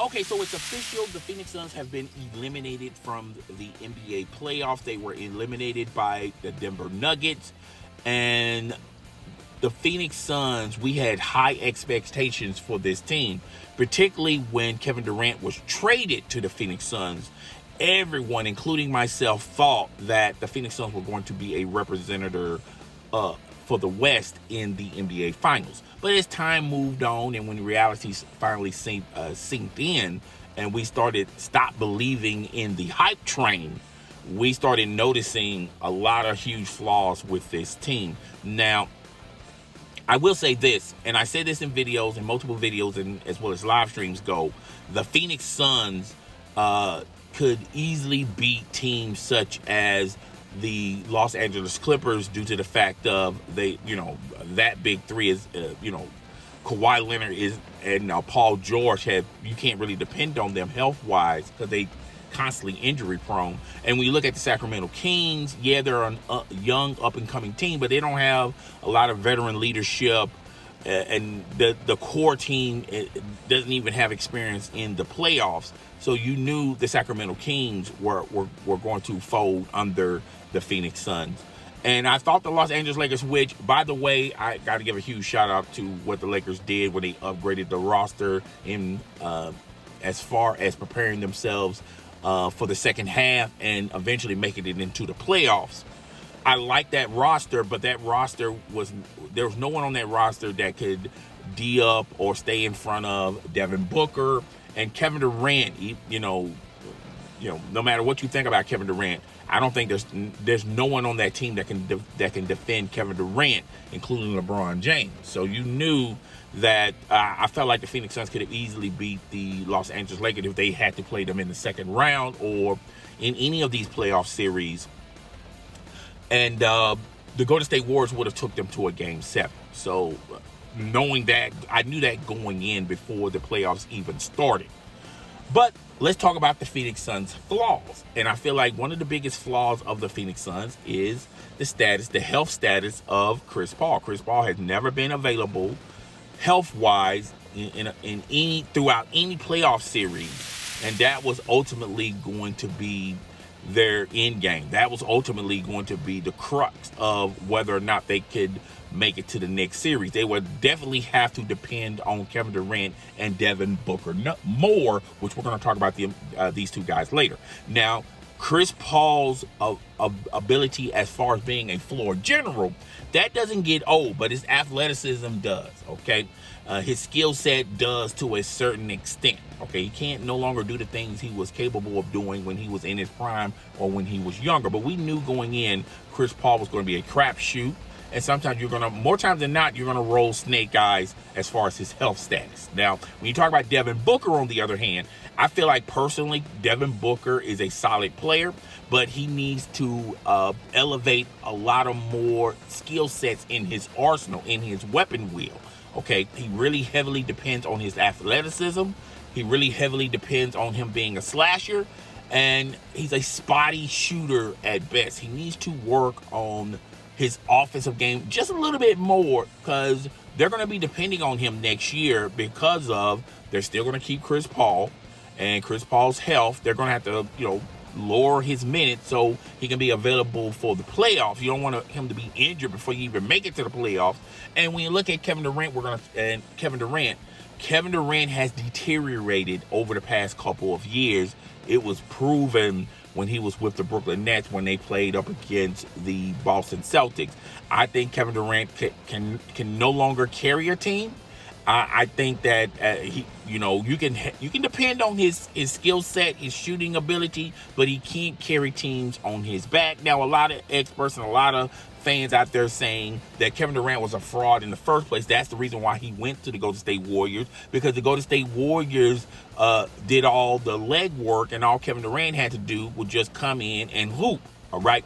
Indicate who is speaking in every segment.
Speaker 1: Okay, so it's official. The Phoenix Suns have been eliminated from the NBA playoffs. They were eliminated by the Denver Nuggets. And the Phoenix Suns, we had high expectations for this team, particularly when Kevin Durant was traded to the Phoenix Suns. Everyone, including myself, thought that the Phoenix Suns were going to be a representative for the West in the NBA Finals. But as time moved on and when reality finally sinked in and we stopped believing in the hype train, we started noticing a lot of huge flaws with this team. Now, I will say this, and I said this in videos, in multiple videos, and as well as live streams go, the Phoenix Suns could easily beat teams such as the Los Angeles Clippers due to the fact of that big three is, Kawhi Leonard and Paul George you can't really depend on them health-wise because they constantly injury prone. And when you look at the Sacramento Kings, yeah, they're a young up-and-coming team, but they don't have a lot of veteran leadership, and the core team doesn't even have experience in the playoffs. So you knew the Sacramento Kings were going to fold under the Phoenix Suns. And I thought the Los Angeles Lakers, which, by the way, I got to give a huge shout out to what the Lakers did when they upgraded the roster in as far as preparing themselves for the second half and eventually making it into the playoffs. I like that roster, but there was no one on that roster that could D up or stay in front of Devin Booker and Kevin Durant. No matter what you think about Kevin Durant, I don't think there's no one on that team that can defend Kevin Durant, including LeBron James. So you knew that I felt like the Phoenix Suns could have easily beat the Los Angeles Lakers if they had to play them in the second round or in any of these playoff series. And the Golden State Warriors would have took them to a Game 7. So knowing that, I knew that going in before the playoffs even started. But let's talk about the Phoenix Suns' flaws. And I feel like one of the biggest flaws of the Phoenix Suns is the health status of Chris Paul. Chris Paul has never been available health-wise throughout any playoff series. And that was ultimately going to be their end game. That was ultimately going to be the crux of whether or not they could make it to the next series. They would definitely have to depend on Kevin Durant and Devin Booker more, which we're going to talk about these two guys later. Now, Chris Paul's ability as far as being a floor general, that doesn't get old, but his athleticism does, okay? His skill set does to a certain extent, okay? He can't no longer do the things he was capable of doing when he was in his prime or when he was younger. But we knew going in, Chris Paul was going to be a crapshoot. And sometimes more times than not, you're going to roll snake eyes as far as his health status. Now, when you talk about Devin Booker, on the other hand, I feel like personally, Devin Booker is a solid player, but he needs to elevate a lot of more skill sets in his arsenal, in his weapon wheel. Okay, he really heavily depends on his athleticism. He really heavily depends on him being a slasher, and he's a spotty shooter at best. He needs to work on his offensive game just a little bit more, because they're going to be depending on him next year because they're still going to keep Chris Paul and Chris Paul's health. They're going to have to, lower his minutes so he can be available for the playoffs. You don't want him to be injured before you even make it to the playoffs. And when you look at Kevin Durant, Kevin Durant has deteriorated over the past couple of years. It was proven when he was with the Brooklyn Nets when they played up against the Boston Celtics. I think Kevin Durant can no longer carry a team. I think that you can depend on his skill set, his shooting ability, but he can't carry teams on his back. Now, a lot of experts and a lot of fans out there saying that Kevin Durant was a fraud in the first place. That's the reason why he went to the Golden State Warriors, because the Golden State Warriors did all the legwork, and all Kevin Durant had to do was just come in and hoop. All right.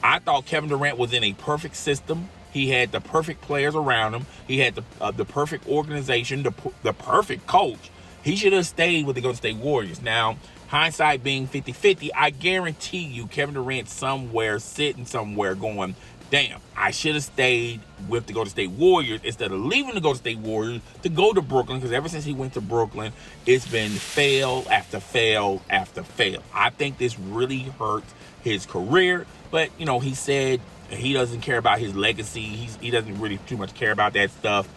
Speaker 1: I thought Kevin Durant was in a perfect system. He had the perfect players around him. He had the perfect organization, the perfect coach. He should have stayed with the Golden State Warriors. Now, hindsight being 50-50, I guarantee you Kevin Durant sitting somewhere going, damn, I should have stayed with the Golden State Warriors instead of leaving the Golden State Warriors to go to Brooklyn, because ever since he went to Brooklyn, it's been fail after fail after fail. I think this really hurt his career, but, he said he doesn't care about his legacy. He doesn't really too much care about that stuff.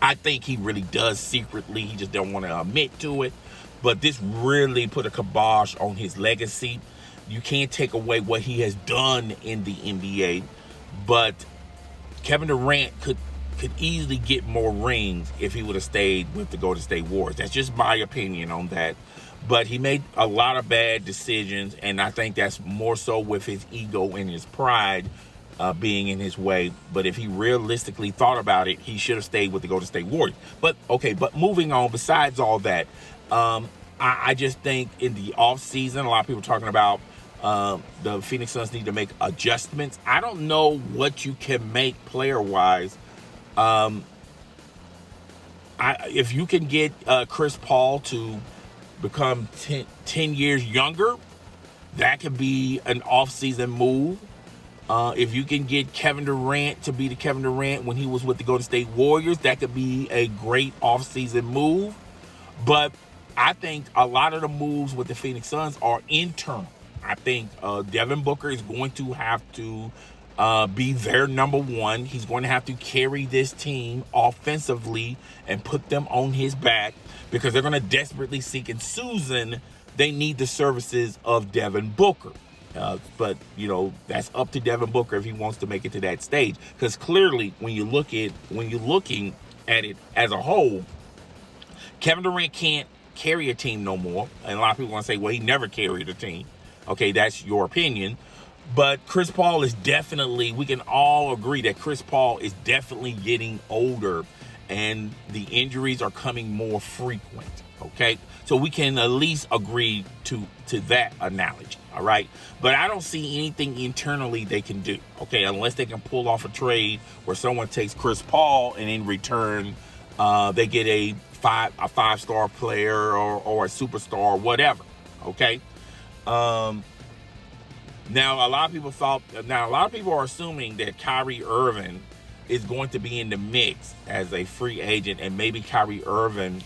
Speaker 1: I think he really does secretly. He just don't want to admit to it. But this really put a kibosh on his legacy. You can't take away what he has done in the NBA, but Kevin Durant could easily get more rings if he would have stayed with the Golden State Warriors. That's just my opinion on that. But he made a lot of bad decisions, and I think that's more so with his ego and his pride being in his way. But if he realistically thought about it, he should have stayed with the Golden State Warriors. But moving on, besides all that, I just think in the offseason, a lot of people are talking about the Phoenix Suns need to make adjustments. I don't know what you can make player-wise. If you can get Chris Paul to become 10 years younger, that could be an off-season move. If you can get Kevin Durant to be the Kevin Durant when he was with the Golden State Warriors, that could be a great off-season move. But I think a lot of the moves with the Phoenix Suns are internal. I think Devin Booker is going to have to be their number one. He's going to have to carry this team offensively and put them on his back, because they're going to desperately seek. And Susan, they need the services of Devin Booker. But that's up to Devin Booker if he wants to make it to that stage. Because clearly, when you're looking at it as a whole, Kevin Durant can't carry a team no more. And a lot of people want to say, well, he never carried a team. Okay, that's your opinion. But Chris Paul is definitely, we can all agree that Chris Paul is definitely getting older, and the injuries are coming more frequent. Okay, so we can at least agree to that analogy. All right, but I don't see anything internally they can do. Okay, unless they can pull off a trade where someone takes Chris Paul and in return they get a five-star player or a superstar or whatever. Okay. Now a lot of people are assuming that Kyrie Irving is going to be in the mix as a free agent, and maybe Kyrie Irving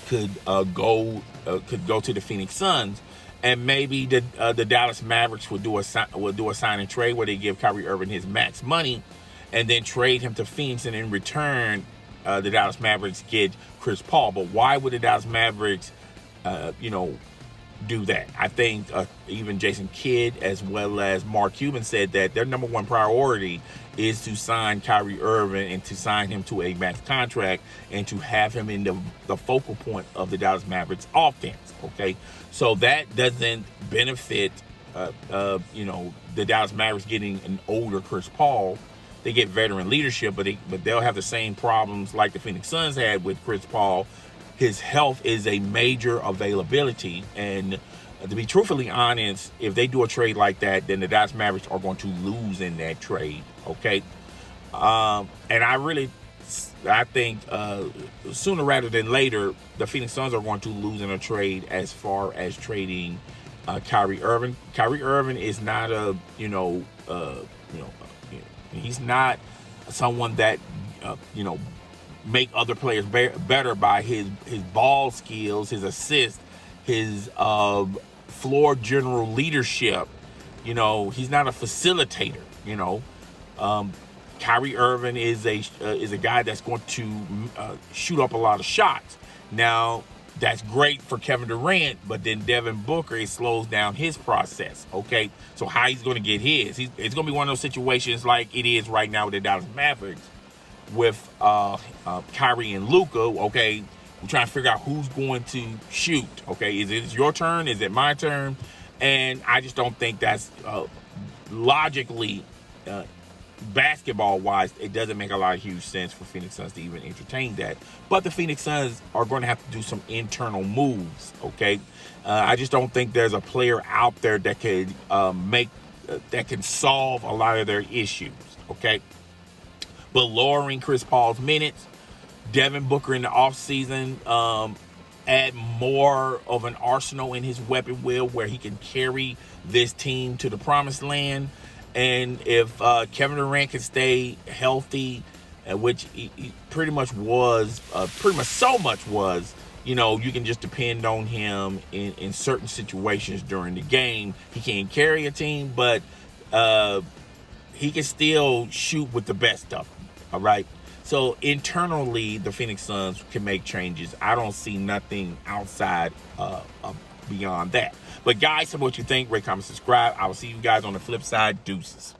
Speaker 1: could go to the Phoenix Suns, and maybe the Dallas Mavericks will do a sign and trade where they give Kyrie Irving his max money, and then trade him to Phoenix, and in return, the Dallas Mavericks get Chris Paul. But why would the Dallas Mavericks, do that? I think even Jason Kidd as well as Mark Cuban said that their number one priority is to sign Kyrie Irving and to sign him to a max contract and to have him in the focal point of the Dallas Mavericks offense. Okay, so that doesn't benefit the Dallas Mavericks getting an older Chris Paul. They get veteran leadership, but they'll have the same problems like the Phoenix Suns had with Chris Paul. His health is a major availability, and to be truthfully honest, if they do a trade like that, then the Dallas Mavericks are going to lose in that trade. Okay, and I think sooner rather than later, the Phoenix Suns are going to lose in a trade as far as trading Kyrie Irving. Kyrie Irving is not he's not someone that make other players better by his ball skills, his assist, his floor general leadership. He's not a facilitator. Kyrie Irving is a guy that's going to shoot up a lot of shots. Now, that's great for Kevin Durant, but then Devin Booker, it slows down his process. Okay, so how he's going to get his? It's going to be one of those situations like it is right now with the Dallas Mavericks with Kyrie and Luka. Okay, we're trying to figure out who's going to shoot. Okay, is it your turn? Is it my turn? And I just don't think that's logically, basketball-wise, it doesn't make a lot of huge sense for Phoenix Suns to even entertain that. But the Phoenix Suns are going to have to do some internal moves. Okay, I just don't think there's a player out there that could that can solve a lot of their issues. Okay. But lowering Chris Paul's minutes, Devin Booker in the offseason, add more of an arsenal in his weapon wheel where he can carry this team to the promised land. And if Kevin Durant can stay healthy, which he pretty much was, pretty much so much was, you can just depend on him in certain situations during the game. He can't carry a team, but he can still shoot with the best of them. All right. So internally, the Phoenix Suns can make changes. I don't see nothing outside beyond that. But guys, tell me what you think. Rate, comment, subscribe. I will see you guys on the flip side. Deuces.